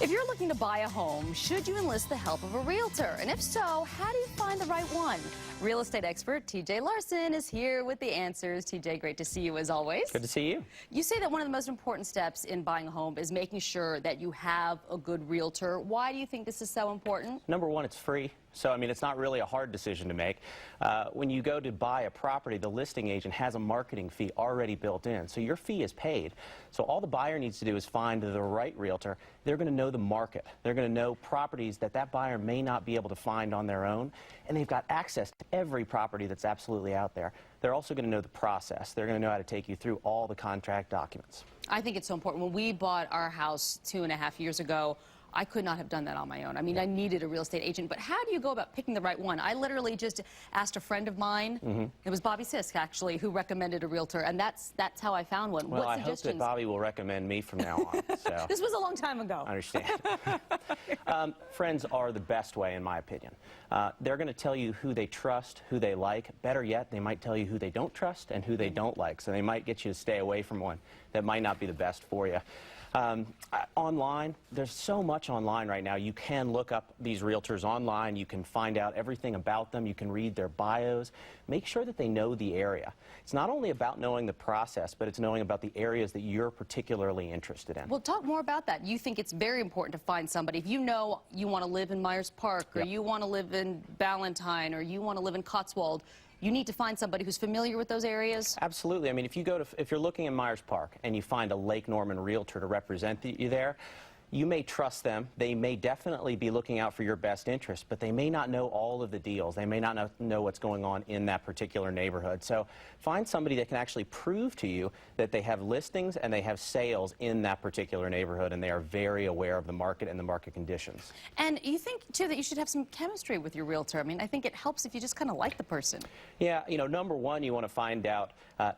If you're looking to buy a home, should you enlist the help of a realtor? And if so, how do you find the right one? Real estate expert TJ Larson is here with the answers. TJ, great to see you as always. Good to see you. You say that one of the most important steps in buying a home is making sure that you have a good realtor. Why do you think this is so important? Number one, it's free. So, I mean, it's not really a hard decision to make. When you go to buy a property, the listing agent has a marketing fee already built in. So your fee is paid. So all the buyer needs to do is find the right realtor. They're going to know the market. They're going to know properties that that buyer may not be able to find on their own. And they've got access to every property that's absolutely out there. They're also going to know the process. They're going to know how to take you through all the contract documents. I think it's so important. When we bought our house 2.5 years ago, I could not have done that on my own. I mean, I needed a real estate agent, but how do you go about picking the right one? I literally just asked a friend of mine, it was Bobby Sisk actually, who recommended a realtor, and that's how I found one. Well, what I hope that Bobby will recommend me from now on. So. This was a long time ago. I understand. Friends are the best way, in my opinion. They're going to tell you who they trust, who they like. Better yet, they might tell you who they don't trust and who they don't like. So they might get you to stay away from one that might not be the best for you. Online, there's so much online right now. You can look up these realtors online. You can find out everything about them. You can read their bios. Make sure that they know the area. It's not only about knowing the process, but it's knowing about the areas that you're particularly interested in. Well, talk more about that. You think it's very important to find somebody. If you know you want to live in Myers Park, or you want to live in Ballantyne, or you want to live in Cotswold, you need to find somebody who's familiar with those areas? Absolutely. I mean, if you're looking in Myers Park and you find a Lake Norman realtor to represent you there, you may trust them. They may definitely be looking out for your best interest, but they may not know all of the deals. They may not know what's going on in that particular neighborhood. So find somebody that can actually prove to you that they have listings and they have sales in that particular neighborhood, and they are very aware of the market and the market conditions. And you think, too, that you should have some chemistry with your realtor. I mean, I think it helps if you just kind of like the person. Yeah, you know, number one, you want to find out,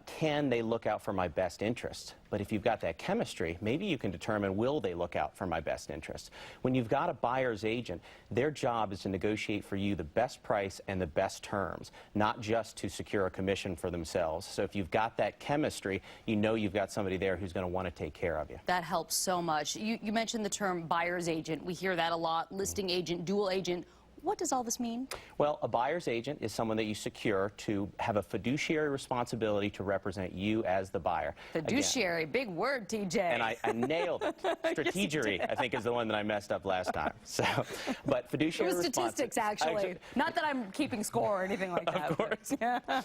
can they look out for my best interests? But if you've got that chemistry, maybe you can determine, will they look out for my best interests? When you've got a buyer's agent, their job is to negotiate for you the best price and the best terms, not just to secure a commission for themselves. So if you've got that chemistry, you know you've got somebody there who's going to want to take care of you. That helps so much. You mentioned the term buyer's agent. We hear that a lot. Listing agent, dual agent. What does all this mean? Well, a buyer's agent is someone that you secure to have a fiduciary responsibility to represent you as the buyer. Fiduciary, big word, TJ. And I nailed it. Strategery, I think, is the one that I messed up last time. So, but fiduciary it was statistics, actually. Not that I'm keeping score or anything like that. Of course. But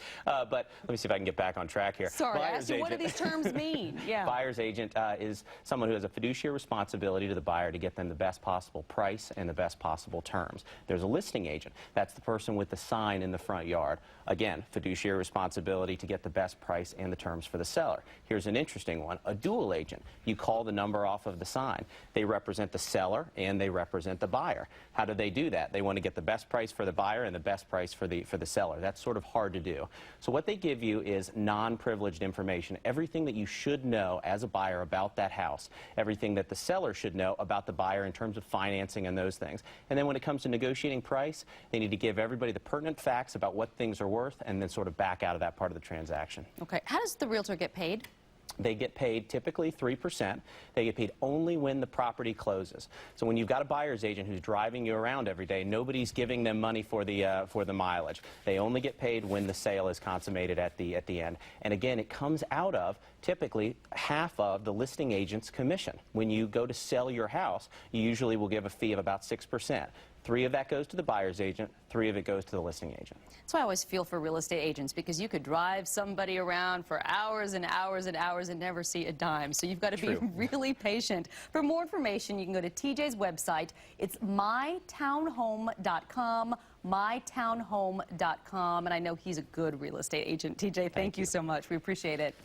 let me see if I can get back on track here. Sorry, I asked you, what do these terms mean? Yeah. Buyer's agent is someone who has a fiduciary responsibility to the buyer to get them the best possible price and the best possible terms. There's a listing agent. That's the person with the sign in the front yard. Again, fiduciary responsibility to get the best price and the terms for the seller. Here's an interesting one. A dual agent. You call the number off of the sign. They represent the seller and they represent the buyer. How do they do that? They want to get the best price for the buyer and the best price for the seller. That's sort of hard to do. So what they give you is non-privileged information. Everything that you should know as a buyer about that house. Everything that the seller should know about the buyer in terms of financing and those things. And then when it comes to negotiating price, they need to give everybody the pertinent facts about what things are worth and then sort of back out of that part of the transaction. Okay. How does the realtor get paid? They get paid typically 3%. They get paid only when the property closes. So when you've got a buyer's agent who's driving you around every day, nobody's giving them money for the mileage. They only get paid when the sale is consummated at the end. And again, it comes out of typically half of the listing agent's commission. When you go to sell your house, you usually will give a fee of about 6%. 3 of that goes to the buyer's agent, 3 of it goes to the listing agent. That's why I always feel for real estate agents, because you could drive somebody around for hours and hours and hours and never see a dime. So you've got to be really patient. For more information, you can go to TJ's website. It's mytownhome.com, mytownhome.com. And I know he's a good real estate agent. TJ, thank you so much. We appreciate it.